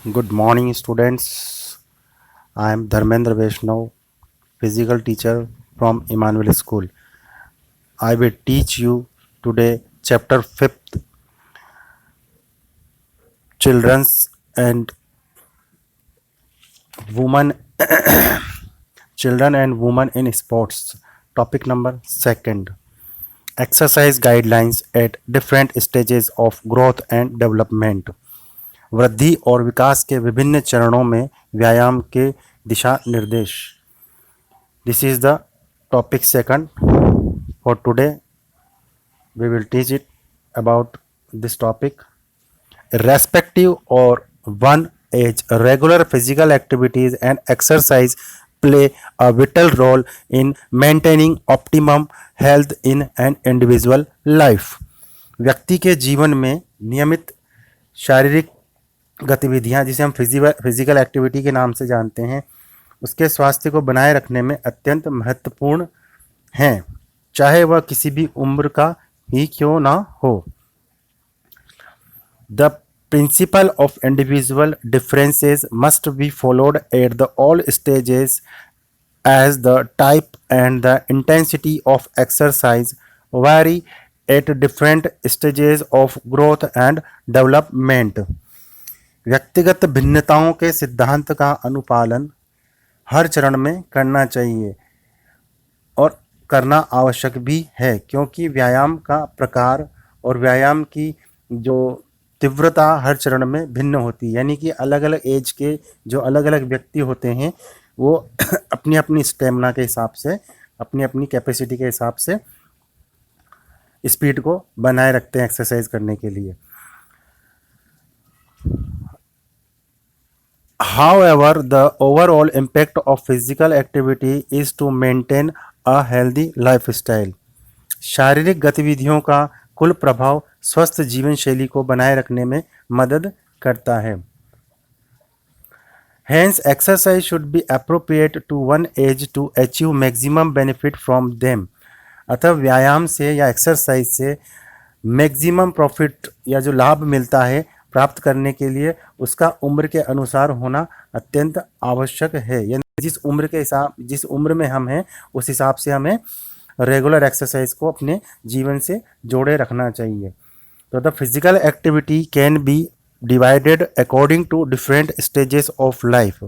Good morning, students. I am Dharmendra Vaishnav, physical teacher from Emmanuel School. I will teach you today chapter 5th, Children's and Women, Children and Women in Sports. Topic number 2nd, Exercise guidelines at different stages of growth and development. वृद्धि और विकास के विभिन्न चरणों में व्यायाम के दिशा निर्देश. This is the topic 2nd. For today, we will teach it about this topic. Irrespective or one age, regular physical activities and exercise play a vital role in maintaining optimum health in an individual life. व्यक्ति के जीवन में नियमित शारीरिक गतिविधियां, जिसे हम physical activity के नाम से जानते हैं, उसके स्वास्थ्य को बनाए रखने में अत्यंत महत्वपूर्ण हैं, चाहे वह किसी भी उम्र का ही क्यों ना हो. The principle of individual differences must be followed at the all stages as the type and the intensity of exercise vary at different stages of growth and development. व्यक्तिगत भिन्नताओं के सिद्धांत का अनुपालन हर चरण में करना चाहिए और करना आवश्यक भी है, क्योंकि व्यायाम का प्रकार और व्यायाम की जो तीव्रता हर चरण में भिन्न होती है. यानी कि अलग अलग एज के जो अलग अलग व्यक्ति होते हैं वो अपनी अपनी स्टेमिना के हिसाब से, अपनी अपनी कैपेसिटी के हिसाब से स्पीड को बनाए रखते हैं एक्सरसाइज करने के लिए. However, the overall impact of physical activity is to maintain a healthy lifestyle. शारीरिक गतिविधियों का कुल प्रभाव स्वस्थ जीवन शैली को बनाए रखने में मदद करता है. Hence, exercise should be appropriate to one age to achieve maximum benefit from them. अतः व्यायाम से या एक्सरसाइज से मैक्सिमम प्रॉफिट या जो लाभ मिलता है प्राप्त करने के लिए उसका उम्र के अनुसार होना अत्यंत आवश्यक है. यानी जिस उम्र में हम हैं उस हिसाब से हमें रेगुलर एक्सरसाइज को अपने जीवन से जोड़े रखना चाहिए. तो the physical activity can be divided according to different stages of life.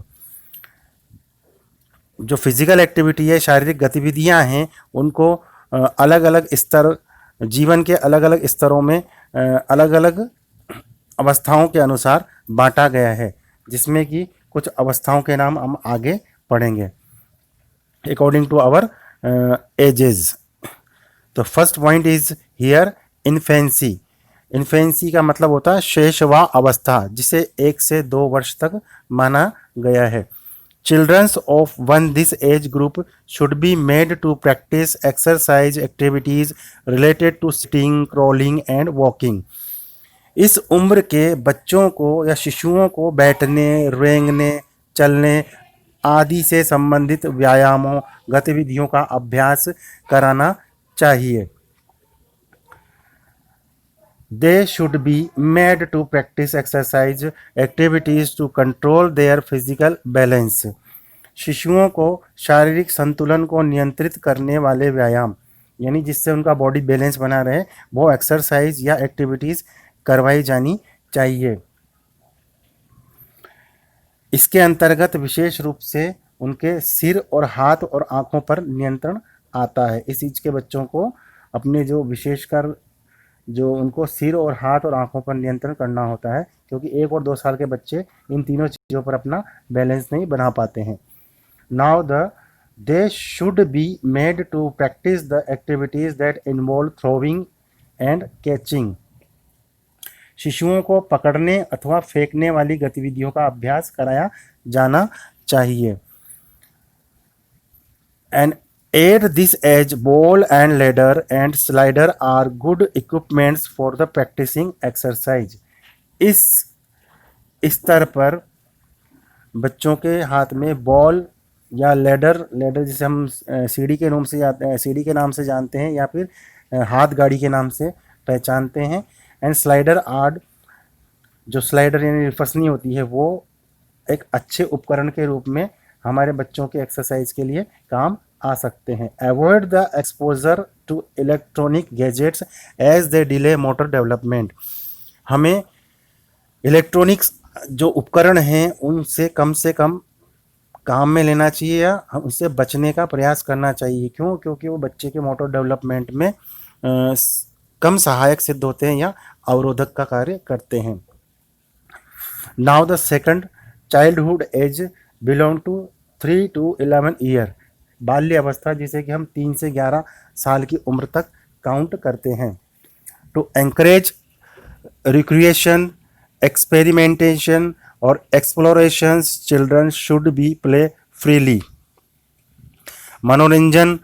जो फिजिकल एक्टिविटी है, शारीरिक गतिविधियां हैं, उनको अलग अलग स्तर, जीवन के अलग अलग स्तरों में अलग अलग अवस्थाओं के अनुसार बांटा गया है, जिसमें कि कुछ अवस्थाओं के नाम हम आगे पढ़ेंगे अकॉर्डिंग टू आवर एजेस. तो first point is here infancy. Infancy का मतलब होता है शैशवा अवस्था, जिसे 1 से 2 वर्ष तक माना गया है. Childrens of one this age group should be made to practice exercise activities related to sitting, crawling and walking. इस उम्र के बच्चों को या शिशुओं को बैठने, रेंगने, चलने आदि से संबंधित व्यायामों, गतिविधियों का अभ्यास कराना चाहिए. They should be made to practice exercise activities to control their physical balance. शिशुओं को शारीरिक संतुलन को नियंत्रित करने वाले व्यायाम, यानी जिससे उनका बॉडी बैलेंस बना रहे, वो एक्सरसाइज या एक्टिविटीज़ करवाई जानी चाहिए. इसके अंतर्गत विशेष रूप से उनके सिर और हाथ और आँखों पर नियंत्रण आता है. इस एज के बच्चों को अपने जो विशेषकर जो उनको सिर और हाथ और आँखों पर नियंत्रण करना होता है, क्योंकि 1 और 2 साल के बच्चे इन तीनों चीज़ों पर अपना बैलेंस नहीं बना पाते हैं. Now they should be made to practice the activities that involve throwing and catching. शिशुओं को पकड़ने अथवा फेंकने वाली गतिविधियों का अभ्यास कराया जाना चाहिए. And at this age ball and ladder and slider are good equipments for the practising exercise. इस स्तर पर बच्चों के हाथ में बॉल या लेडर जिसे हम सीढ़ी के नाम से जानते हैं या फिर हाथ गाड़ी के नाम से पहचानते हैं, एंड स्लाइडर जो स्लाइडर यानी रिफसनी होती है वो एक अच्छे उपकरण के रूप में हमारे बच्चों के एक्सरसाइज के लिए काम आ सकते हैं। Avoid the exposure to electronic gadgets as they delay motor development. हमें इलेक्ट्रॉनिक्स जो उपकरण हैं उनसे कम काम में लेना चाहिए या हम उससे बचने का प्रयास करना चाहिए। क्यों? क्योंकि वो बच्चे के मोटर डेवलपमेंट में कम सहायक सिद्ध होते हैं या अवरोधक का कार्य करते हैं। Now the second, childhood age belong to 3 to 11 year. बाल्य अवस्था जिसे कि हम 3 से 11 साल की उम्र तक काउंट करते हैं। टू एंकरेज रिक्रिएशन, एक्सपेरिमेंटेशन और explorations, children should be play freely. मनोरंजन,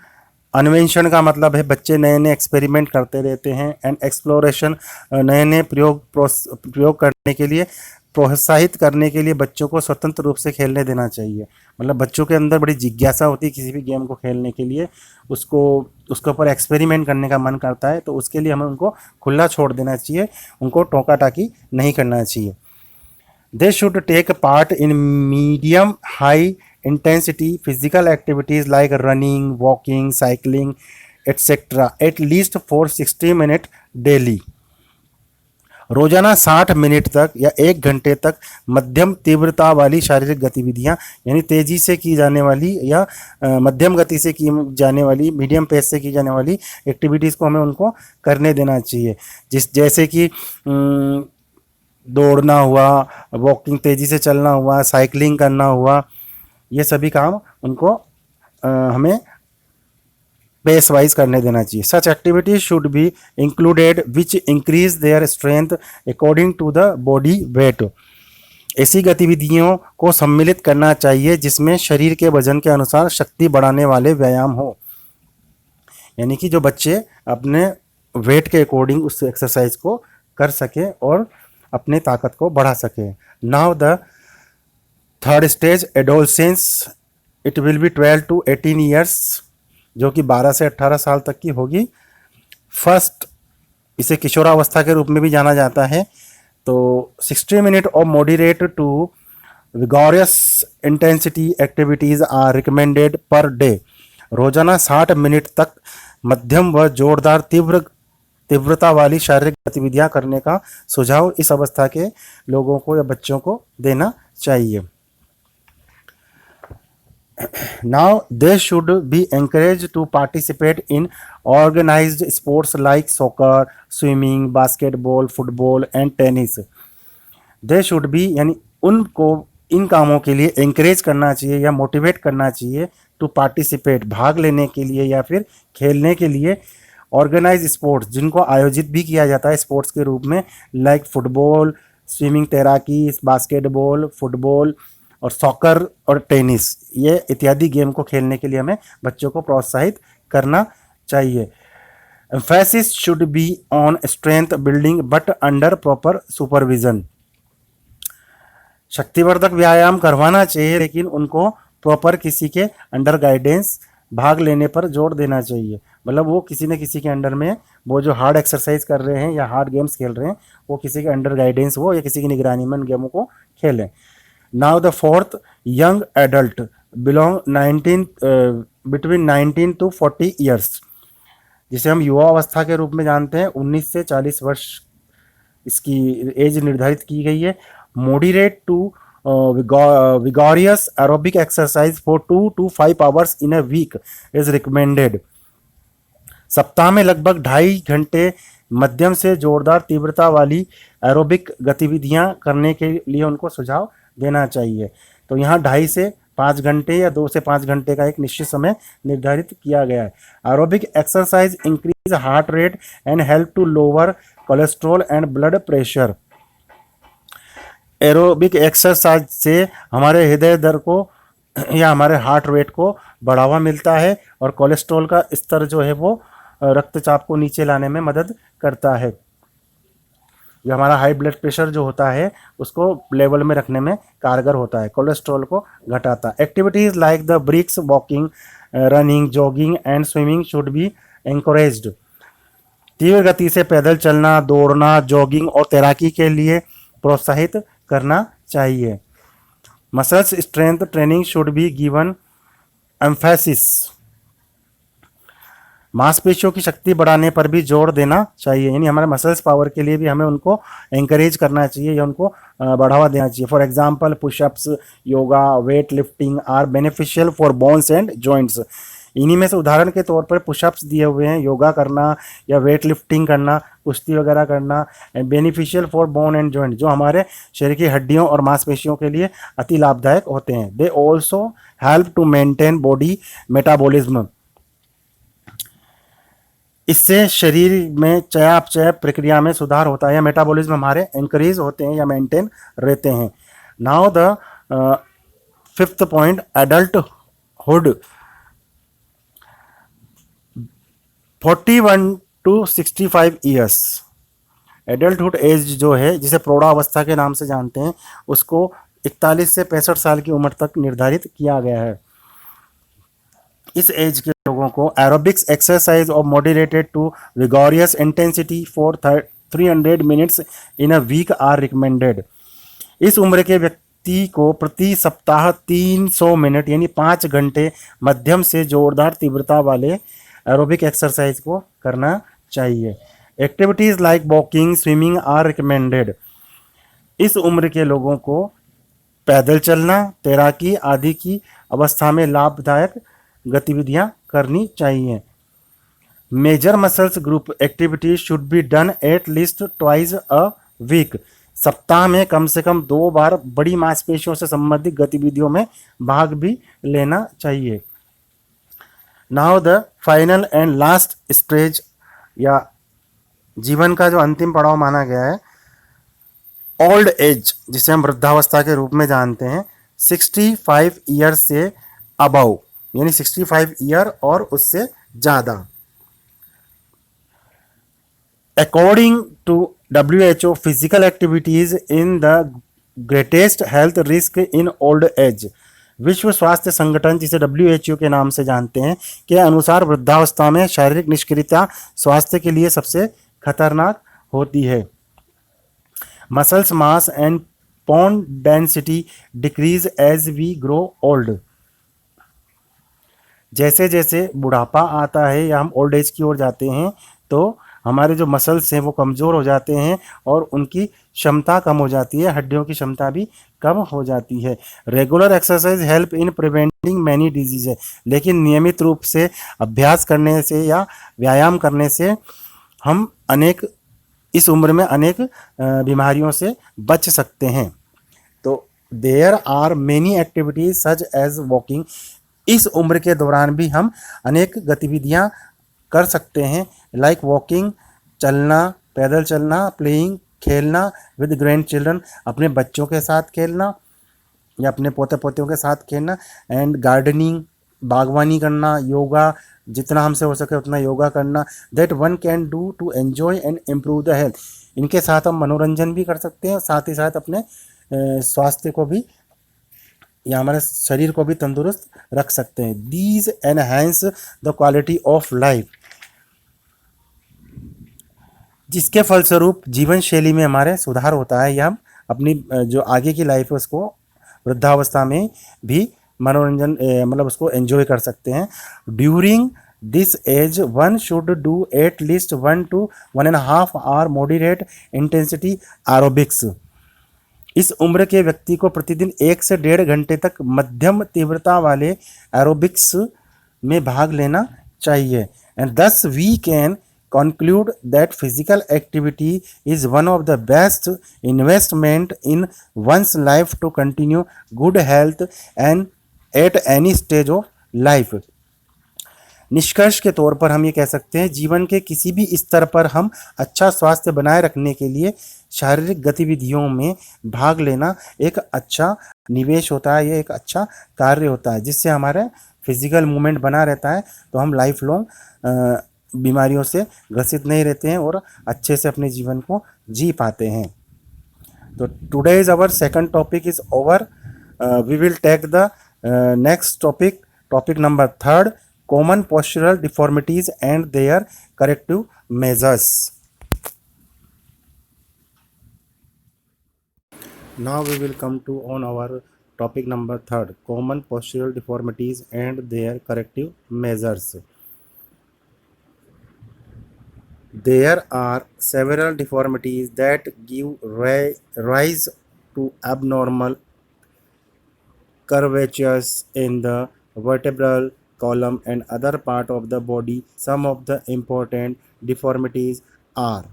अन्वेषण का मतलब है बच्चे नए नए एक्सपेरिमेंट करते रहते हैं, एंड एक्सप्लोरेशन नए नए प्रयोग करने के लिए, प्रोत्साहित करने के लिए बच्चों को स्वतंत्र रूप से खेलने देना चाहिए। मतलब बच्चों के अंदर बड़ी जिज्ञासा होती है किसी भी गेम को खेलने के लिए, उसके ऊपर एक्सपेरिमेंट करने का मन करता है, तो उसके लिए हमें उनको खुला छोड़ देना चाहिए, उनको टोका टाकी नहीं करना चाहिए। They should take part in medium high intensity physical activities like running, walking, cycling, etc. at least for 60 minutes daily। रोजाना 60 मिनट तक या 1 घंटे तक मध्यम तीव्रता वाली शारीरिक गतिविधियां यानी तेजी से की जाने वाली या मध्यम गति से की जाने वाली, मीडियम पेस से की जाने वाली एक्टिविटीज़ को हमें उनको करने देना चाहिए। जैसे कि दौड़ना हुआ, वॉकिंग तेज़ी से चलना हुआ, साइकिलिंग करना हुआ, ये सभी काम उनको हमें पेस वाइज करने देना चाहिए। Such activities should be included which increase their strength according to the body weight. ऐसी गतिविधियों को सम्मिलित करना चाहिए जिसमें शरीर के वजन के अनुसार शक्ति बढ़ाने वाले व्यायाम हो, यानी कि जो बच्चे अपने वेट के अकॉर्डिंग उस एक्सरसाइज को कर सके और अपने ताकत को बढ़ा सके। Now the third stage, adolescence, it will be 12 to 18 years, जो कि 12 से 18 साल तक की होगी। फर्स्ट, इसे किशोरावस्था के रूप में भी जाना जाता है। तो 60 minute of moderate to vigorous intensity activities are recommended per day. रोजाना 60 मिनट तक मध्यम व जोरदार तीव्रता वाली शारीरिक गतिविधियां करने का सुझाव इस अवस्था के लोगों को या बच्चों को देना चाहिए। Now they should be encouraged to participate in organized sports like soccer, swimming, basketball, football and tennis। They should be यानी उनको इन कामों के लिए encourage करना चाहिए या motivate करना चाहिए to participate, भाग लेने के लिए या फिर खेलने के लिए ऑर्गेनाइज स्पोर्ट्स, जिनको आयोजित भी किया जाता है स्पोर्ट्स के रूप में, लाइक फुटबॉल, स्विमिंग, तैराकी, बास्केटबॉल, फुटबॉल और सॉकर और टेनिस, ये इत्यादि गेम को खेलने के लिए हमें बच्चों को प्रोत्साहित करना चाहिए। Emphasis should be on strength building but under proper supervision. शक्तिवर्धक व्यायाम करवाना चाहिए लेकिन उनको प्रॉपर किसी के अंडर गाइडेंस भाग लेने पर जोर देना चाहिए। मतलब वो किसी न किसी के अंडर में वो जो हार्ड एक्सरसाइज कर रहे हैं या हार्ड गेम्स खेल रहे हैं वो किसी के अंडर गाइडेंस हो या किसी की निगरानी में उन गेमों को खेलें। Now the fourth, young adult belong between 19 to 40 years, जिसे हम युवा अवस्था के रूप में जानते हैं। 19 से 40 वर्ष इसकी एज निर्धारित की गई है। Moderate to vigorous aerobic exercise for 2 to 5 hours in a week is recommended. सप्ताह में लगभग 2.5 घंटे मध्यम से जोरदार तीव्रता वाली एरोबिक गतिविधियां करने के लिए उनको सुझाव देना चाहिए। तो यहाँ 2.5 से 5 घंटे या 2 से 5 घंटे का एक निश्चित समय निर्धारित किया गया है। Aerobic exercise increase heart rate and help to lower cholesterol and blood pressure. Aerobic exercise से हमारे हृदय दर को या हमारे हार्ट रेट को बढ़ावा मिलता है और कोलेस्ट्रॉल का स्तर जो है वो रक्तचाप को नीचे लाने में मदद करता है। जो हमारा हाई ब्लड प्रेशर जो होता है उसको लेवल में रखने में कारगर होता है, कोलेस्ट्रॉल को घटाता है। Activities like the brisk, walking, running, jogging and swimming should be encouraged. तीव्र गति से पैदल चलना, दौड़ना, जॉगिंग और तैराकी के लिए प्रोत्साहित करना चाहिए। Muscles strength training should be given emphasis. मांसपेशियों की शक्ति बढ़ाने पर भी जोर देना चाहिए, यानी हमारे मसल्स पावर के लिए भी हमें उनको एंकरेज करना चाहिए या उनको बढ़ावा देना चाहिए। For example pushups, yoga, weight lifting are beneficial for bones and joints. इन्हीं में से उदाहरण के तौर पर पुशअप्स दिए हुए हैं, योगा करना या वेट लिफ्टिंग करना, कुश्ती वगैरह करना, beneficial for bone and joint, जो हमारे शरीर की हड्डियों और मांसपेशियों के लिए अति लाभदायक होते हैं। They also help to maintain body metabolism. इससे शरीर में चयापचय प्रक्रिया में सुधार होता है या मेटाबॉलिज्म हमारे इंक्रीज होते हैं या मेंटेन रहते हैं। Now the fifth point, adulthood. 41 to 65 years, adulthood age जो है, जिसे प्रौढ़ावस्था के नाम से जानते हैं, उसको 41 से 65 साल की उम्र तक निर्धारित किया गया है। इस एज के लोगों को aerobics exercise of moderated to vigorous intensity for 300 minutes in a week are recommended. इस उम्र के व्यक्ति को प्रति सप्ताह 300 मिनट यानी 5 घंटे मध्यम से जोरदार तीव्रता वाले एरोबिक एक्सरसाइज को करना चाहिए। Activities like walking, swimming are recommended. इस उम्र के लोगों को पैदल चलना, तैराकी आदि की अवस्था में लाभदायक गतिविधियां करनी चाहिए। Major muscles group activities should be done at least twice a week. सप्ताह में कम से कम 2 बार बड़ी मांसपेशियों से संबंधित गतिविधियों में भाग भी लेना चाहिए। Now the final and last stage, या जीवन का जो अंतिम पड़ाव माना गया है, ओल्ड एज, जिसे हम वृद्धावस्था के रूप में जानते हैं। 65 ईयर से अबव, यानी 65 ईयर और उससे ज़्यादा। According to WHO, physical activities in the greatest health risk in old age. विश्व स्वास्थ्य संगठन, जिसे WHO के नाम से जानते हैं, के अनुसार वृद्धावस्था में शारीरिक निष्क्रियता स्वास्थ्य के लिए सबसे खतरनाक होती है। Muscles mass and bone density decrease as we grow old. जैसे जैसे बुढ़ापा आता है या हम ओल्ड एज की ओर जाते हैं, तो हमारे जो मसल्स हैं वो कमज़ोर हो जाते हैं और उनकी क्षमता कम हो जाती है, हड्डियों की क्षमता भी कम हो जाती है। Regular exercise help in preventing many disease है, लेकिन नियमित रूप से अभ्यास करने से या व्यायाम करने से हम इस उम्र में अनेक बीमारियों से बच सकते हैं। तो there are many activities such as walking. इस उम्र के दौरान भी हम अनेक गतिविधियां कर सकते हैं, लाइक वॉकिंग, चलना, पैदल चलना, प्लेइंग, खेलना विद ग्रैंड चिल्ड्रन, अपने बच्चों के साथ खेलना या अपने पोते पोतियों के साथ खेलना, एंड गार्डनिंग, बागवानी करना, योगा, जितना हमसे हो सके उतना योगा करना, that one can do to enjoy and improve the health. इनके साथ हम मनोरंजन भी कर सकते हैं, साथ ही साथ अपने स्वास्थ्य को भी या हमारे शरीर को भी तंदुरुस्त रख सकते हैं। These enhance the quality of life, जिसके फलस्वरूप जीवन शैली में हमारे सुधार होता है, या हम अपनी जो आगे की लाइफ है उसको वृद्धावस्था में भी मनोरंजन मतलब उसको एंजॉय कर सकते हैं। During this age one should do at least 1 to 1.5 hour moderate intensity aerobics. इस उम्र के व्यक्ति को प्रतिदिन 1 से 1.5 घंटे तक मध्यम तीव्रता वाले एरोबिक्स में भाग लेना चाहिए। And thus we can conclude that physical activity is one of the best investment in one's life to continue good health and at any stage of life। निष्कर्ष के तौर पर हम ये कह सकते हैं, जीवन के किसी भी स्तर पर हम अच्छा स्वास्थ्य बनाए रखने के लिए शारीरिक गतिविधियों में भाग लेना एक अच्छा निवेश होता है, ये एक अच्छा कार्य होता है, जिससे हमारा फिजिकल मूवमेंट बना रहता है, तो हम लाइफ लॉन्ग बीमारियों से ग्रसित नहीं रहते हैं और अच्छे से अपने जीवन को जी पाते हैं। तो today is our second topic is over. We will take the next topic number 3, common postural deformities and their corrective measures। Now we will come to on our topic number third, common postural deformities and their corrective measures. There are several deformities that give rise to abnormal curvatures in the vertebral column and other part of the body. Some of the important deformities are,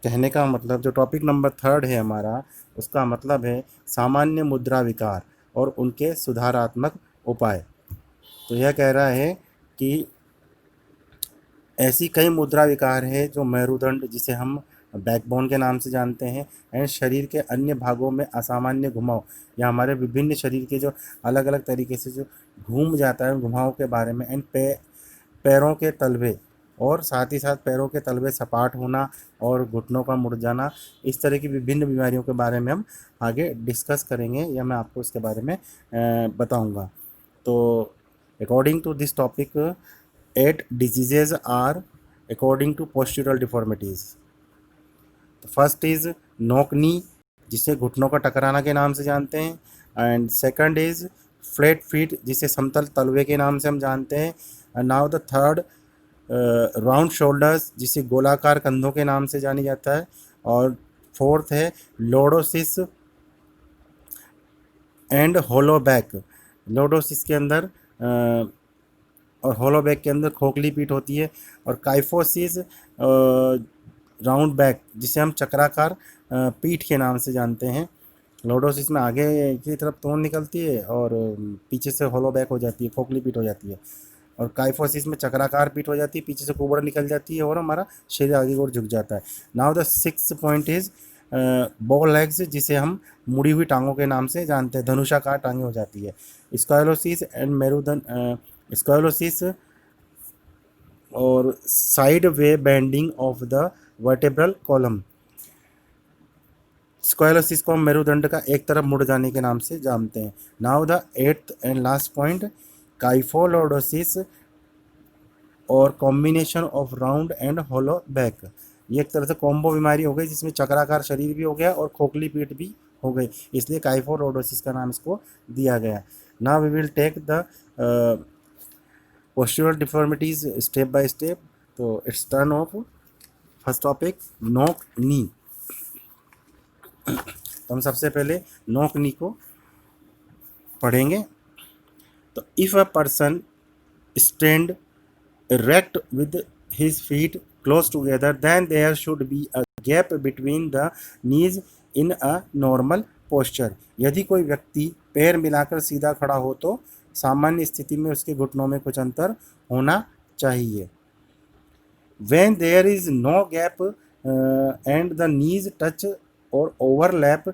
कहने का मतलब जो topic number third है हमारा, उसका मतलब है सामान्य मुद्रा विकार और उनके सुधारात्मक उपाय। तो यह कह रहा है कि ऐसी कई मुद्रा विकार है जो मेरुदंड, जिसे हम बैकबोन के नाम से जानते हैं, एंड शरीर के अन्य भागों में असामान्य घुमाव या हमारे विभिन्न शरीर के जो अलग अलग तरीके से जो घूम जाता है, घुमाव के बारे में, एंड पैरों के तलवे और साथ ही साथ पैरों के तलवे सपाट होना और घुटनों का मुड़ जाना, इस तरह की विभिन्न बीमारियों के बारे में हम आगे डिस्कस करेंगे या मैं आपको इसके बारे में बताऊंगा। तो according to this topic 8 diseases are according to postural deformities. The first is knock knee, जिसे घुटनों का टकराना के नाम से जानते हैं, and second is flat feet, जिसे समतल तलवे के नाम से हम जानते हैं, and now the third round shoulders, जिसे गोलाकार कंधों के नाम से जानी जाता है, और फोर्थ है lordosis and hollow back. Lordosis के अंदर और होलो बैक के अंदर खोखली पीठ होती है, और काइफोसिस राउंड बैक, जिसे हम चक्राकार पीठ के नाम से जानते हैं। लॉर्डोसिस में आगे की तरफ तोंद निकलती है और पीछे से होलो बैक हो जाती है, खोखली पीठ हो जाती है, और काइफोसिस में चक्राकार पीठ हो जाती है, पीछे से कुबड़ निकल जाती है और हमारा शरीर आगे की ओर झुक जाता है। Now the sixth point is बो लेग्स, जिसे हम मुड़ी हुई टांगों के नाम से जानते हैं, धनुषाकार टांगें हो जाती है। स्कायोलोसिस एंड मेरुदंड, स्कायोलोसिस और side way bending of the vertebral column. Scoliosis को हम मेरुदंड का एक तरफ मुड़ जाने के नाम से जानते हैं। Now the eighth and last point, kypholordosis और combination of round and hollow back. ये एक तरह से कॉम्बो बीमारी हो गई, जिसमें चक्राकार शरीर भी हो गया और खोखली पीठ भी हो गई, इसलिए काइफोलॉर्डोसिस का नाम इसको दिया गया। Now we will take the postural deformities step by step. तो it's turn of first topic knock knee. तो हम सबसे पहले नॉक नी को पढ़ेंगे। तो if a person stand erect with his feet close together, then there should be a gap between the knees in a normal posture. यदि कोई व्यक्ति पैर मिलाकर सीधा खड़ा हो तो सामान्य स्थिति में उसके घुटनों में कुछ अंतर होना चाहिए। When there is no gap and the knees touch or overlap,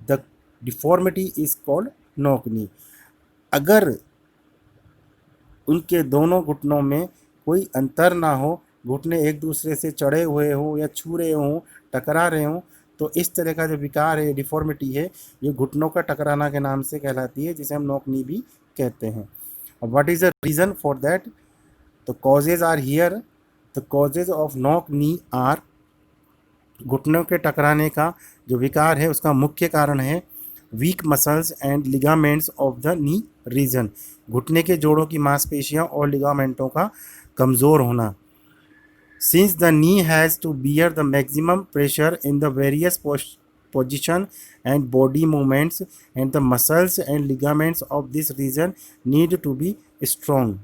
the deformity is called knock knee. अगर उनके दोनों घुटनों में कोई अंतर ना हो, घुटने एक दूसरे से चढ़े हुए हो या छू रहे हों, टकरा रहे हों, तो इस तरह का जो विकार है, डिफॉर्मिटी है, ये घुटनों का टकराना के नाम से कहलाती है, जिसे हम नॉक नी भी कहते हैं। अब what is the reason for that? तो causes are here. The causes of knock knee are, घुटनों के टकराने का जो विकार है उसका मुख्य कारण है weak muscles and ligaments of the knee region, घुटने के जोड़ों की मांसपेशियां और लिगामेंटों का कमज़ोर होना। Since the knee has to bear the maximum pressure in the various position and body movements, and the muscles and ligaments of this region need to be strong.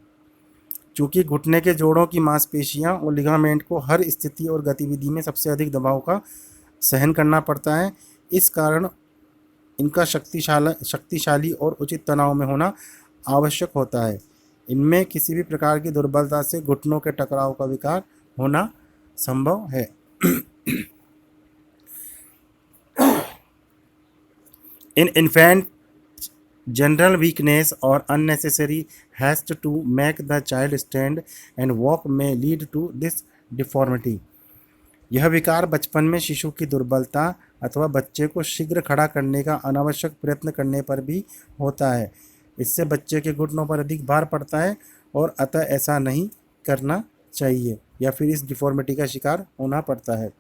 चूँकि घुटने के जोड़ों की मांसपेशियां और लिगामेंट को हर स्थिति और गतिविधि में सबसे अधिक दबाव का सहन करना पड़ता है, इस कारण इनका शक्तिशाली और उचित तनाव में होना आवश्यक होता है। इनमें किसी भी प्रकार की दुर्बलता से घुटनों के टकराव का विकार होना संभव है। इन infant, general weakness or unnecessary haste to make the child stand and walk may lead to this deformity. यह विकार बचपन में शिशु की दुर्बलता अथवा बच्चे को शीघ्र खड़ा करने का अनावश्यक प्रयत्न करने पर भी होता है। इससे बच्चे के घुटनों पर अधिक भार पड़ता है और अतः ऐसा नहीं करना चाहिए या फिर इस डिफॉर्मिटी का शिकार होना पड़ता है।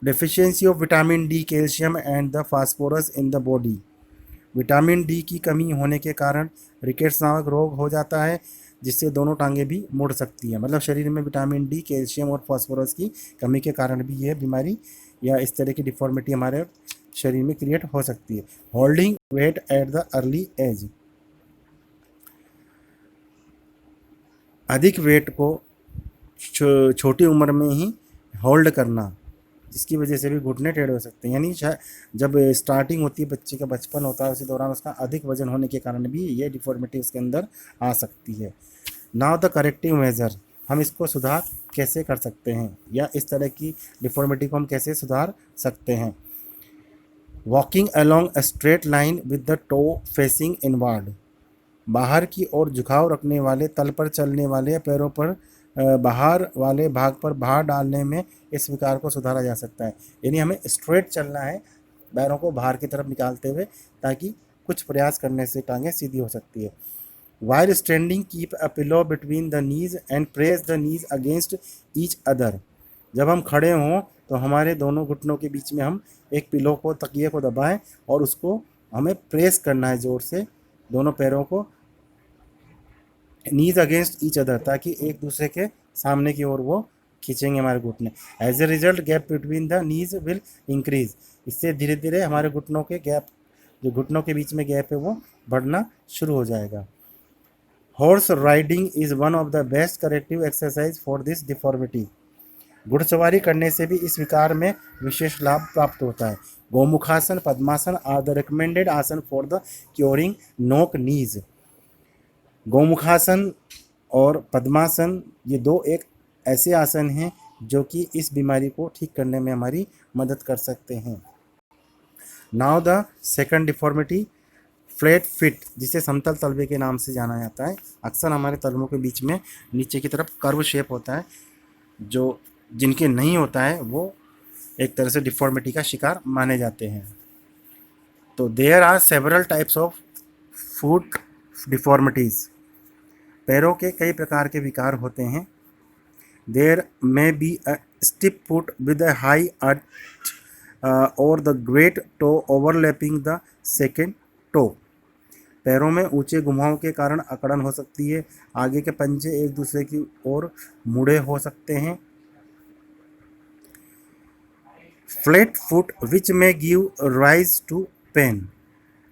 Deficiency of vitamin D, calcium and the phosphorus in the body. Vitamin D की कमी होने के कारण रिकेट्स नामक रोग हो जाता है, जिससे दोनों टांगें भी मुड़ सकती हैं। मतलब शरीर में विटामिन डी, कैल्शियम और फास्फोरस की कमी के कारण भी यह बीमारी या इस तरह की डिफॉर्मिटी हमारे शरीर में क्रिएट हो सकती है। Holding weight at the early age, अधिक वेट को छोटी उम्र में ही होल्ड करना, जिसकी वजह से भी घुटने टेढ़े हो सकते हैं। यानी जब स्टार्टिंग होती है, बच्चे का बचपन होता है, उसी दौरान उसका अधिक वजन होने के कारण भी ये डिफॉर्मिटी उसके अंदर आ सकती है। नाउ द करेक्टिव मेजर, हम इसको सुधार कैसे कर सकते हैं या इस तरह की डिफॉर्मिटी को हम कैसे सुधार सकते हैं। Walking along a straight line with the toe facing inward, बाहर की ओर झुकाव रखने वाले तल पर चलने वाले पैरों पर बाहर वाले भाग पर भार डालने में इस विकार को सुधारा जा सकता है। यानी हमें स्ट्रेट चलना है, पैरों को बाहर की तरफ निकालते हुए, ताकि कुछ प्रयास करने से टांगें सीधी हो सकती है। While standing keep a pillow between the knees and press the knees against each other, जब हम खड़े हों तो हमारे दोनों घुटनों के बीच में हम एक पिलो को, तकिए को दबाएं और उसको हमें प्रेस करना है जोर से, दोनों पैरों को नीज अगेंस्ट ईच अदर, ताकि एक दूसरे के सामने की ओर वो खींचेंगे हमारे घुटने। As a result gap between the knees will increase, इससे धीरे धीरे हमारे घुटनों के गैप, जो घुटनों के बीच में गैप है, वो बढ़ना शुरू हो जाएगा। Horse riding is one of the best corrective exercise for this deformity, घुड़सवारी करने से भी इस विकार में विशेष लाभ प्राप्त होता है। गोमुखासन, पद्मासन आर द रिकमेंडेड आसन फॉर द क्योरिंग नोक नीज। गोमुखासन और पद्मासन ये दो एक ऐसे आसन हैं जो कि इस बीमारी को ठीक करने में हमारी मदद कर सकते हैं। Now the second deformity, flat fit, जिसे समतल तलवे के नाम से जाना जाता है। अक्सर हमारे तलवों के बीच में नीचे की तरफ कर्व शेप होता है, जो जिनके नहीं होता है वो एक तरह से डिफॉर्मिटी का शिकार माने जाते हैं। तो there are several types of foot deformities, पैरों के कई प्रकार के विकार होते हैं। There may be a steep foot with a high arch और the great toe overlapping the second toe, पैरों में ऊंचे घुमाव के कारण अकड़न हो सकती है, आगे के पंजे एक दूसरे की ओर मुड़े हो सकते हैं। फ्लैट फुट विच में गिव राइज टू पेन,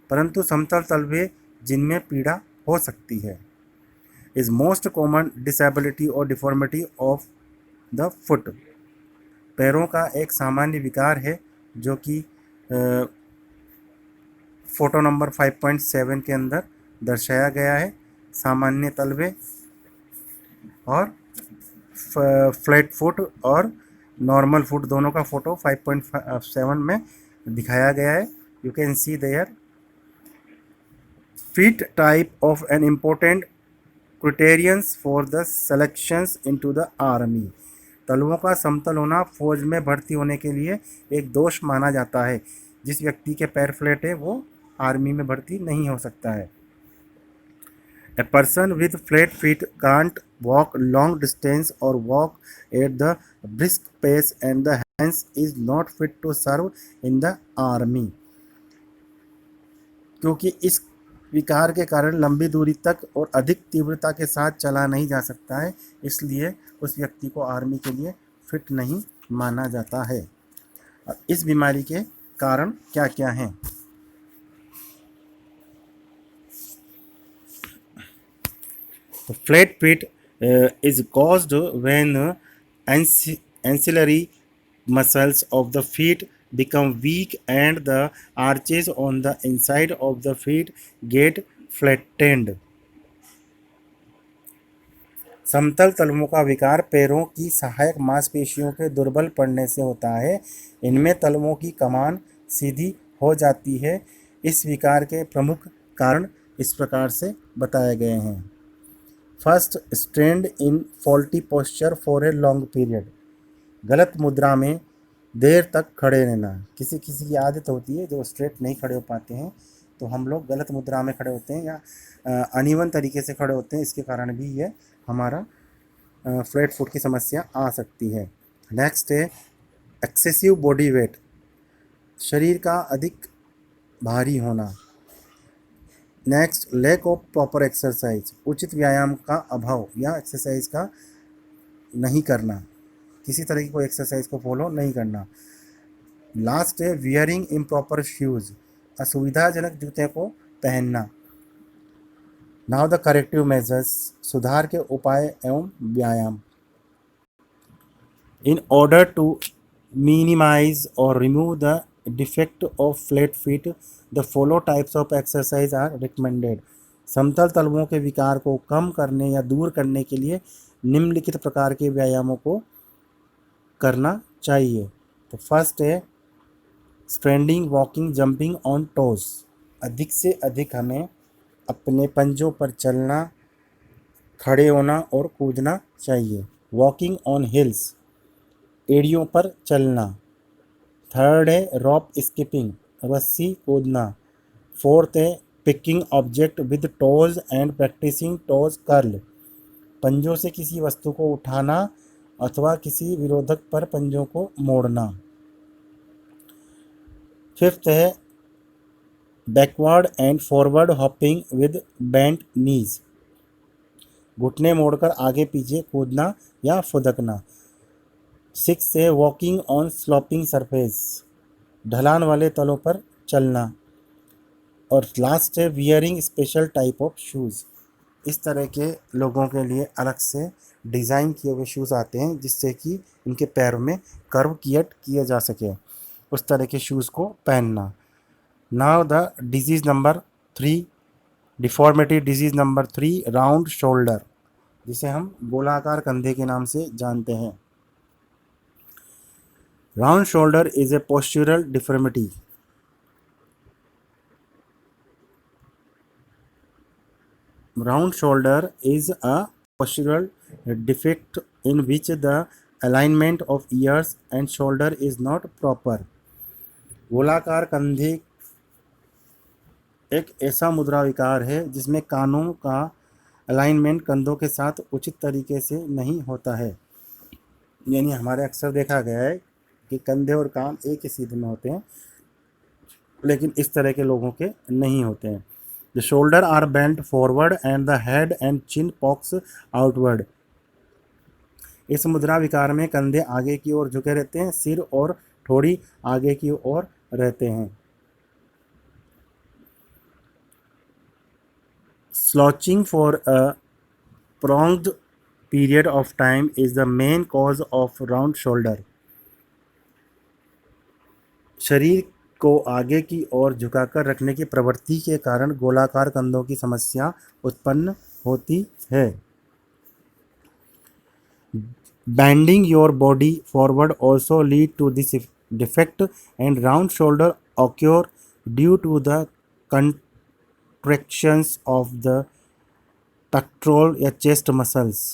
परंतु समतल तलवे जिनमें पीड़ा हो सकती है। इज मोस्ट कॉमन डिसेबिलिटी और डिफॉर्मिटी ऑफ द फुट, पैरों का एक सामान्य विकार है जो कि फोटो नंबर 5.7 के अंदर दर्शाया गया है। सामान्य तलवे और फ्लैट फुट और नॉर्मल फुट दोनों का फोटो 5.7 में दिखाया गया है। You can see there. Feet type of an important criterions for the selections into the army, तलवों का समतल होना फौज में भर्ती होने के लिए एक दोष माना जाता है। जिस व्यक्ति के पैर फ्लैट है वो आर्मी में भर्ती नहीं हो सकता है। A person with flat feet can't walk long distance or walk at the brisk pace and the hence is not fit to serve in the army, क्योंकि इस विकार के कारण लंबी दूरी तक और अधिक तीव्रता के साथ चला नहीं जा सकता है, इसलिए उस व्यक्ति को आर्मी के लिए फिट नहीं माना जाता है। इस बीमारी के कारण क्या क्या हैं? The flat feet is caused when ancillary muscles of the feet become weak and the arches on the inside of the feet get flattened. समतल तलवों का विकार पैरों की सहायक मांसपेशियों के दुर्बल पड़ने से होता है। इनमें तलवों की कमान सीधी हो जाती है। इस विकार के प्रमुख कारण इस प्रकार से बताए गए हैं। First, stand in faulty posture for a long period, गलत मुद्रा में देर तक खड़े रहना। किसी किसी की आदत होती है जो स्ट्रेट नहीं खड़े हो पाते हैं, तो हम लोग गलत मुद्रा में खड़े होते हैं या अनइवन तरीके से खड़े होते हैं, इसके कारण भी ये हमारा फ्लैट फुट की समस्या आ सकती है। नेक्स्ट है एक्सेसिव बॉडी वेट, शरीर का अधिक भारी होना। Next, lack of proper exercise, उचित व्यायाम का अभाव या एक्सरसाइज का नहीं करना, किसी तरह की कोई एक्सरसाइज को फॉलो नहीं करना। लास्ट है वियरिंग इम्प्रॉपर शूज़, असुविधाजनक जूते को पहनना। नाउ द करेक्टिव मेजर्स, सुधार के उपाय एवं व्यायाम। In order to minimize or remove the defect of flat feet, the follow types of exercise are recommended. समतल तलवों के विकार को कम करने या दूर करने के लिए निम्नलिखित प्रकार के व्यायामों को करना चाहिए। तो फर्स्ट है standing, walking, jumping on toes. अधिक से अधिक हमें अपने पंजों पर चलना, खड़े होना और कूदना चाहिए। वॉकिंग ऑन हिल्स, एड़ियों पर चलना। थर्ड है रॉप स्किपिंग, रस्सी कूदना। फोर्थ है picking object with toes and practicing toes curl, पंजों से किसी वस्तु को उठाना अथवा किसी विरोधक पर पंजों को मोड़ना। फिफ्थ है backward and forward hopping with bent knees, घुटने मोड़कर आगे पीछे कूदना या फुदकना। सिक्स है वॉकिंग ऑन स्लोपिंग सरफेस, ढलान वाले तलों पर चलना। और लास्ट है wearing special type of shoes, इस तरह के लोगों के लिए अलग से डिज़ाइन किए हुए शूज़ आते हैं जिससे कि उनके पैरों में कर्व किया जा सके, उस तरह के शूज़ को पहनना। Now the disease number 3, deformity disease number 3, round shoulder, जिसे हम गोलाकार कंधे के नाम से जानते हैं। Round shoulder is a postural deformity. Round shoulder is a postural defect in which the alignment of ears and shoulder is not proper. गोलाकार कंधे एक ऐसा मुद्रा विकार है जिसमें कानों का अलाइनमेंट कंधों के साथ उचित तरीके से नहीं होता है। यानी हमारे अक्सर देखा गया है कि कंधे और कान एक ही सीध में होते हैं, लेकिन इस तरह के लोगों के नहीं होते हैं। The shoulder are bent forward and the head and chin pokes outward. इस मुद्रा विकार में कंधे आगे की ओर झुके रहते हैं, सिर और ठोड़ी आगे की ओर रहते हैं। Slouching for a prolonged period of time is the main cause of round shoulder. शरीर को आगे की ओर झुकाकर रखने की प्रवृत्ति के कारण गोलाकार कंधों की समस्या उत्पन्न होती है। Bending your body forward also lead to this defect and round shoulder occur due to the contractions of the pectoral या chest muscles.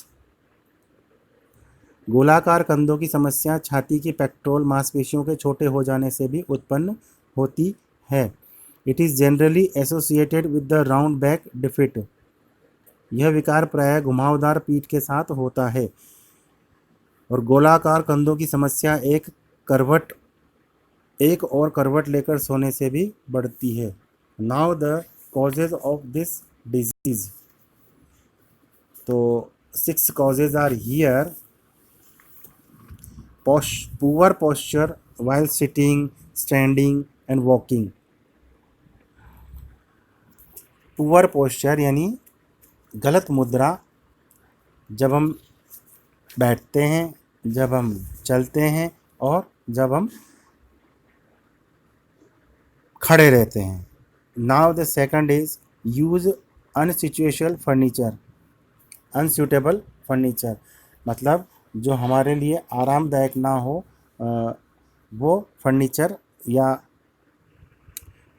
गोलाकार कंधों की समस्या छाती की पेक्टोरल मांसपेशियों के छोटे हो जाने से भी उत्पन्न होती है। It is generally associated with the round back defeat. यह विकार प्रायः घुमावदार पीठ के साथ होता है और गोलाकार कंधों की समस्या एक और करवट लेकर सोने से भी बढ़ती है। Now the causes of this disease. तो 6 causes are here. Poor posture while sitting, standing and walking. Poor posture यानी गलत मुद्रा, जब हम बैठते हैं, जब हम चलते हैं और जब हम खड़े रहते हैं। Now the second is use unsuitable furniture, मतलब जो हमारे लिए आरामदायक ना हो वो फर्नीचर या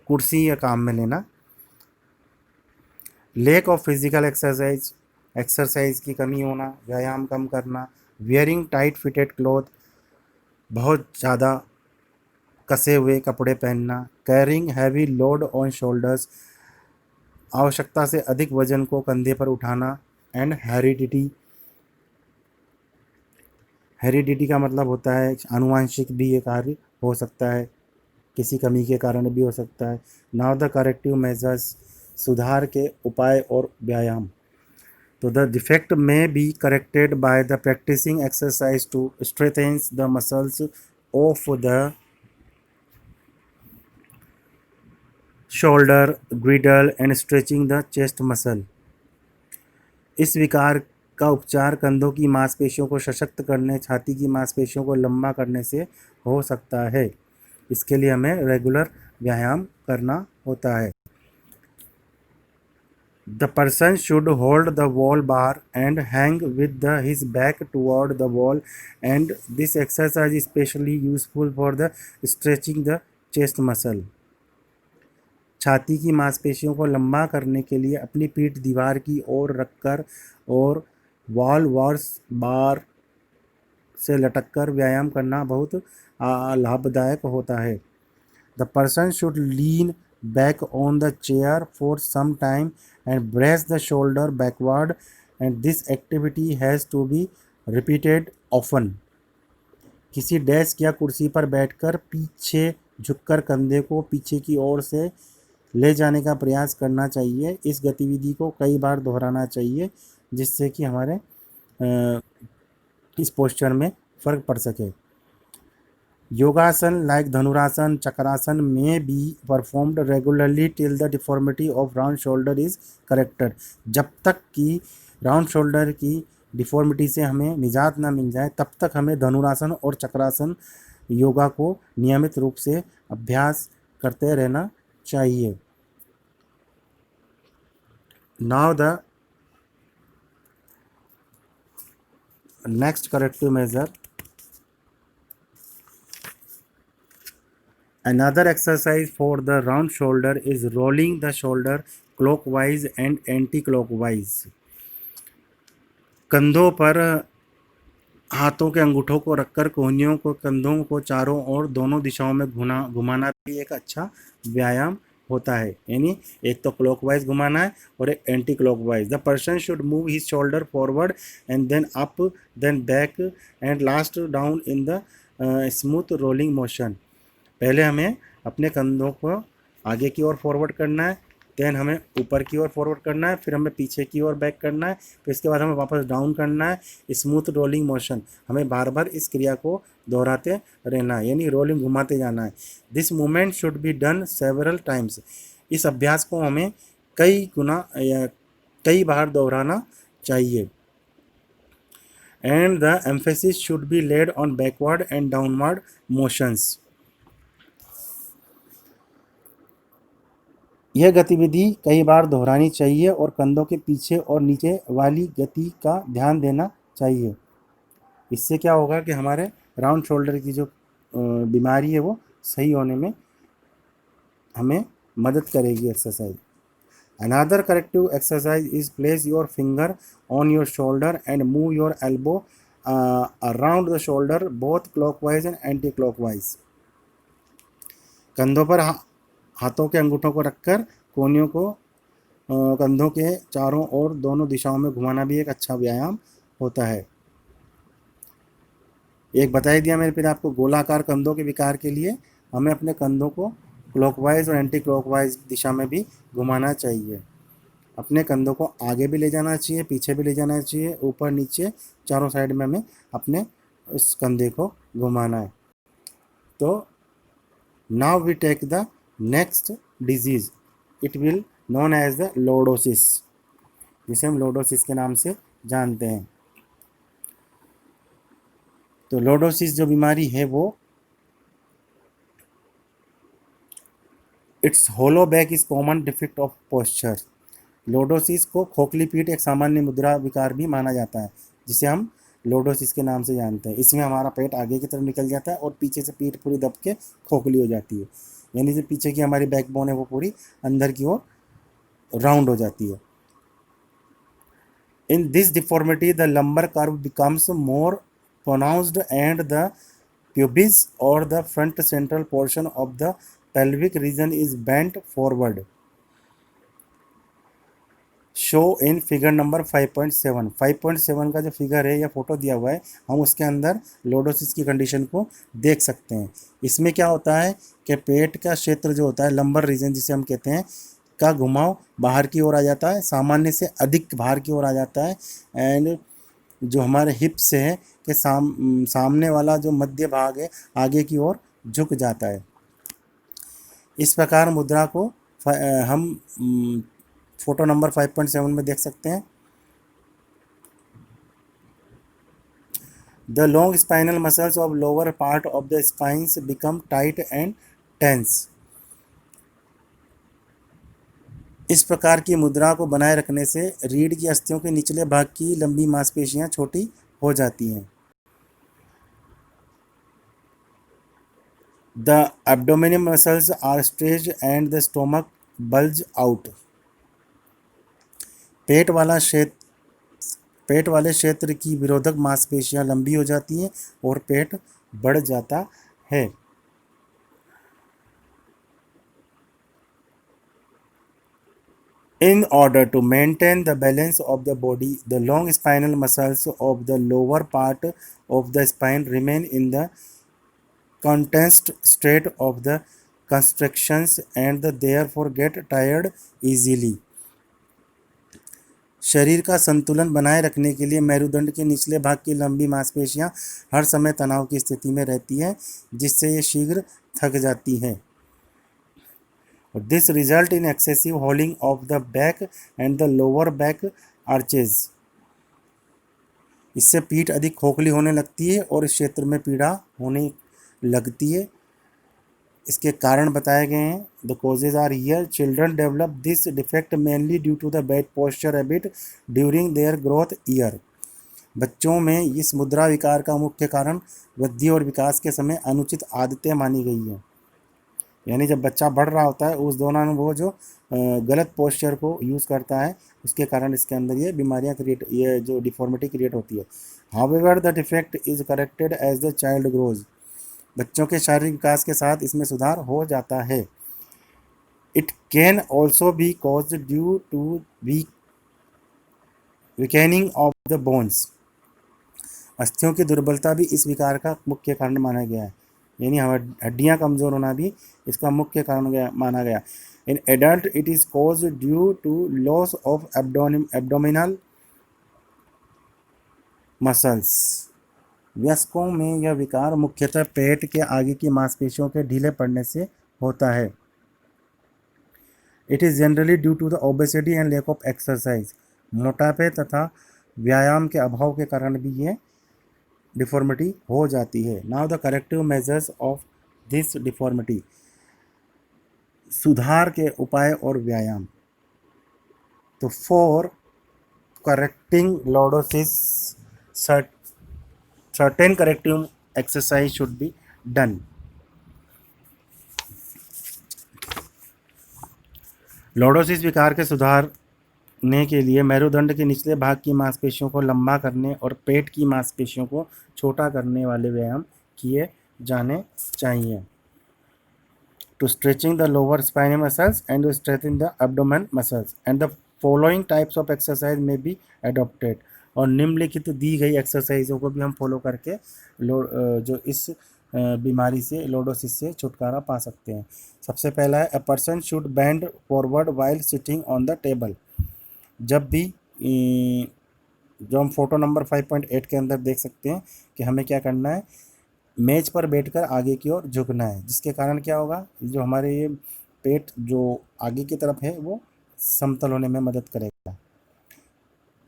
कुर्सी या काम में लेना। लैक ऑफ फिजिकल एक्सरसाइज की कमी होना, व्यायाम कम करना। वियरिंग टाइट फिटेड क्लॉथ, बहुत ज़्यादा कसे हुए कपड़े पहनना। Carrying heavy load on shoulders, आवश्यकता से अधिक वजन को कंधे पर उठाना। एंड हेरिडिटी का मतलब होता है आनुवांशिक भी ये कार्य हो सकता है, किसी कमी के कारण भी हो सकता है। नाउ द करेक्टिव मेजर्स, सुधार के उपाय और व्यायाम। तो the defect may be corrected by the practising exercise to strengthens the muscles of the shoulder, girdle and stretching the chest muscle. इस विकार का उपचार कंधों की मांसपेशियों को सशक्त करने, छाती की मांसपेशियों को लंबा करने से हो सकता है। इसके लिए हमें रेगुलर व्यायाम करना होता है। The person should hold the wall bar and hang with his back toward the wall, and this exercise is especially useful for the stretching the chest muscle. छाती की मांसपेशियों को लंबा करने के लिए अपनी पीठ दीवार की ओर रखकर और वॉल वार्स बार से लटककर व्यायाम करना बहुत लाभदायक होता है। The person should lean back on the chair for some time and brace the shoulder backward, and this activity has to be repeated often. किसी डेस्क या कुर्सी पर बैठकर पीछे झुककर कंधे को पीछे की ओर से ले जाने का प्रयास करना चाहिए। इस गतिविधि को कई बार दोहराना चाहिए जिससे कि हमारे इस पोस्चर में फ़र्क पड़ सके। योगासन लाइक धनुरासन, चक्रासन में be performed regularly till the deformity of round shoulder is corrected. जब तक कि राउंड शोल्डर की डिफॉर्मिटी से हमें निजात ना मिल जाए तब तक हमें धनुरासन और चक्रासन योगा को नियमित रूप से अभ्यास करते रहना चाहिए। Now the next corrective measure. Another exercise for the round shoulder is rolling the shoulder clockwise and anti-clockwise. कंधों पर हाथों के अंगूठों को रखकर कोहनियों को कंधों को चारों ओर दोनों दिशाओं में घुमाना भी एक अच्छा व्यायाम होता है। यानी एक तो क्लॉकवाइज घुमाना है और एक anti clockwise. The person should move his shoulder forward and then up, then back and last down in the smooth rolling motion. पहले हमें अपने कंधों को आगे की ओर फॉरवर्ड करना है, देन हमें ऊपर की ओर फॉरवर्ड करना है, फिर हमें पीछे की ओर बैक करना है, फिर इसके बाद हमें वापस डाउन करना है। स्मूथ रोलिंग मोशन, हमें बार बार इस क्रिया को दोहराते रहना है, यानी रोलिंग घुमाते जाना है। This movement should be done several times. इस अभ्यास को हमें कई बार दोहराना चाहिए। And the emphasis should B laid on backward and downward motions. यह गतिविधि कई बार दोहरानी चाहिए और कंधों के पीछे और नीचे वाली गति का ध्यान देना चाहिए। इससे क्या होगा कि हमारे राउंड शोल्डर की जो बीमारी है वो सही होने में हमें मदद करेगी exercise. Another corrective exercise is place your finger on your shoulder and move your elbow around the shoulder both clockwise and anti clockwise. कंधों पर हाथों के अंगूठों को रखकर कोहनियों को कंधों के चारों ओर दोनों दिशाओं में घुमाना भी एक अच्छा व्यायाम होता है। एक बता ही दिया मैंने फिर आपको, गोलाकार कंधों के विकार के लिए हमें अपने कंधों को क्लॉकवाइज और एंटी क्लॉकवाइज दिशा में भी घुमाना चाहिए। अपने कंधों को आगे भी ले जाना चाहिए, पीछे भी ले जाना चाहिए, ऊपर नीचे चारों साइड में हमें अपने उस कंधे को घुमाना है। तो now we take the next disease, it will known as the lordosis, जिसे हम लोडोसिस के नाम से जानते हैं। तो लोडोसिस जो बीमारी है वो it's hollow back is common defect of posture. Lordosis को खोखली पीठ एक सामान्य मुद्रा विकार भी माना जाता है, जिसे हम लोडोसिस के नाम से जानते हैं। इसमें हमारा पेट आगे की तरफ निकल जाता है और पीछे से पीठ पूरी दब के खोखली हो जाती है, यानी जो पीछे की हमारी बैकबोन है वो पूरी अंदर की ओर राउंड हो जाती है। In this deformity the lumbar curve becomes more pronounced and the pubis or the front central portion of the pelvic region is bent forward. Show in figure number 5.7। 5.7 का जो फिगर है या फोटो दिया हुआ है, हम उसके अंदर लोडोसिस की कंडीशन को देख सकते हैं। इसमें क्या होता है कि पेट का क्षेत्र जो होता है, लंबर रीजन जिसे हम कहते हैं, का घुमाव बाहर की ओर आ जाता है, सामान्य से अधिक बाहर की ओर आ जाता है। एंड जो हमारे हिप्स है कि सामने वाला जो मध्य भाग है आगे की ओर झुक जाता है। इस प्रकार मुद्रा को हम फोटो नंबर 5.7 में देख सकते हैं। The long spinal muscles of lower part of the spines become tight and tense. इस प्रकार की मुद्रा को बनाए रखने से रीढ़ की अस्थियों के निचले भाग की लंबी मांसपेशियां छोटी हो जाती हैं। The abdominal muscles are stretched and the stomach bulge out. पेट वाले क्षेत्र की विरोधक मांसपेशियां लंबी हो जाती हैं और पेट बढ़ जाता है। In order to maintain the balance of the body, the long spinal muscles of the lower part of the spine remain in the constant state of the constrictions and therefore get tired easily. शरीर का संतुलन बनाए रखने के लिए मेरुदंड के निचले भाग की लंबी मांसपेशियां हर समय तनाव की स्थिति में रहती हैं, जिससे ये शीघ्र थक जाती हैं। This result in excessive hauling of the back and the lower back arches. इससे पीठ अधिक खोखली होने लगती है और इस क्षेत्र में पीड़ा होने लगती है। इसके कारण बताए गए हैं। The causes are here. Children develop this defect mainly due to the bad posture habit during their growth year. बच्चों में इस मुद्रा विकार का मुख्य कारण वृद्धि और विकास के समय अनुचित आदतें मानी गई हैं। यानी जब बच्चा बढ़ रहा होता है उस दौरान वो जो गलत पोस्चर को यूज़ करता है, उसके कारण इसके अंदर ये बीमारियां ये जो डिफॉर्मिटी क्रिएट होती है। However the defect is corrected as the child grows. बच्चों के शारीरिक विकास के साथ इसमें सुधार हो जाता है। It can also be cause due to weakening of the bones. अस्थियों की दुर्बलता भी इस विकार का मुख्य कारण माना गया है। यानी हड्डियां कमज़ोर होना भी इसका मुख्य कारण माना गया। In adult it is cause due to loss of abdominal muscles. वयस्कों में यह विकार मुख्यतः पेट के आगे की मांसपेशियों के ढीले पड़ने से होता है। It is generally due to the obesity and lack of exercise. मोटापे तथा व्यायाम के अभाव के कारण भी ये डिफॉर्मिटी हो जाती है। Now the corrective measures of this deformity. सुधार के उपाय और व्यायाम। तो for correcting lordosis certain corrective exercise should be done. Lordosis विकार के सुधारने के लिए मेरुदंड के निचले भाग की मांसपेशियों को लंबा करने और पेट की मांसपेशियों को छोटा करने वाले व्यायाम किए जाने चाहिए। To stretching the lower spinal muscles and to strengthen the abdomen muscles and the following types of exercise may be adopted। और निम्नलिखित दी गई एक्सरसाइजों को भी हम फॉलो करके जो इस बीमारी से लॉर्डोसिस से छुटकारा पा सकते हैं। सबसे पहला है, a person should bend forward while sitting on the table. जब भी जो हम फोटो नंबर 5.8 के अंदर देख सकते हैं कि हमें क्या करना है, मेज पर बैठकर आगे की ओर झुकना है, जिसके कारण क्या होगा, जो हमारे ये पेट जो आगे की तरफ है वो समतल होने में मदद करेगा।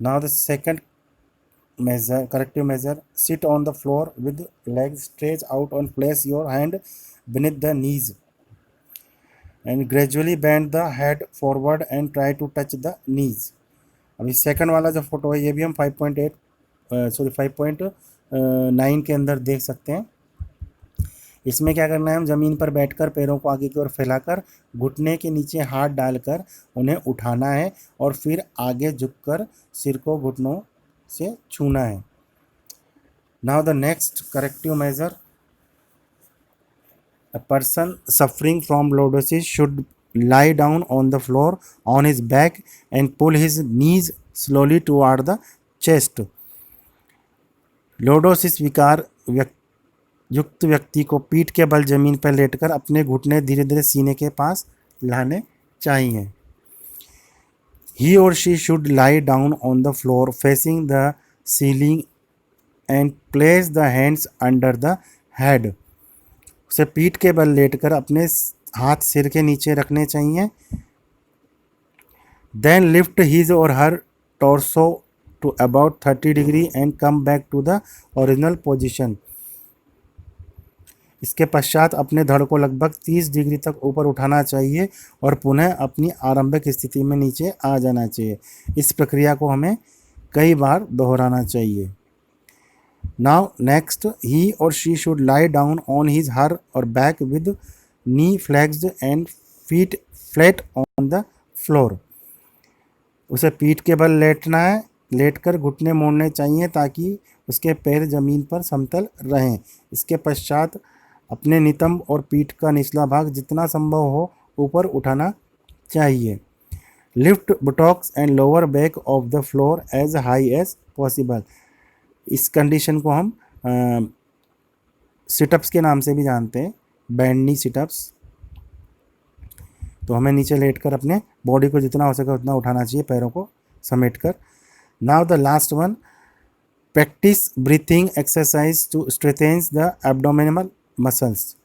Now the second measure, corrective measure, sit on the floor with legs stretched out and place your hand beneath the knees and gradually bend the head forward and try to touch the knees। अभी second वाला जो photo है ये भी हम 5.9 के अंदर देख सकते हैं। इसमें क्या करना है, हम ज़मीन पर बैठकर पैरों को आगे की ओर फैलाकर घुटने के नीचे हाथ डालकर उन्हें उठाना है और फिर आगे झुककर सिर को घुटनों से छूना है। Now the next corrective measure, a person suffering from lordosis should lie down on the floor on his back and pull his knees slowly toward the chest. Lordosis विकार युक्त व्यक्ति को पीठ के बल जमीन पर लेटकर अपने घुटने धीरे धीरे सीने के पास लाने चाहिए. He or she should lie down on the floor facing the ceiling and place the hands under the head. उसे पीठ के बल लेटकर अपने हाथ सिर के नीचे रखने चाहिए. Then lift his or her torso to about 30 degree and come back to the original position. इसके पश्चात अपने धड़ को लगभग 30 डिग्री तक ऊपर उठाना चाहिए और पुनः अपनी आरंभिक स्थिति में नीचे आ जाना चाहिए. इस प्रक्रिया को हमें कई बार दोहराना चाहिए. Now next, he or she should lie down on his her or back with knee flexed and feet flat on the floor. उसे पीठ के बल लेटना है. लेटकर घुटने मोड़ने चाहिए ताकि उसके पैर जमीन पर समतल रहें. इसके पश्चात अपने नितंब और पीठ का निचला भाग जितना संभव हो ऊपर उठाना चाहिए. Lift buttocks and lower back off the floor as high as possible. इस कंडीशन को हम सिटअप्स के नाम से भी जानते हैं, बैंड नी सिटअप्स. तो हमें नीचे लेटकर अपने बॉडी को जितना हो सके उतना उठाना चाहिए, पैरों को समेट कर. Now the last one, practise breathing exercise to strengthens the abdominal muscles.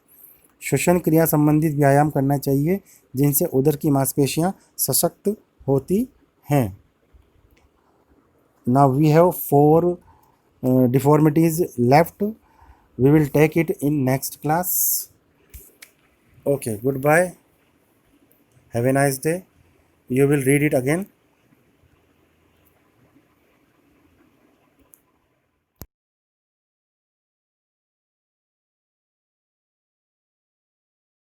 श्वसन क्रिया संबंधित व्यायाम करना चाहिए जिनसे उदर की मांसपेशियां सशक्त होती हैं. Now we have 4 deformities left. We will take it in next class. Okay, goodbye. Have a nice day. You will read it again.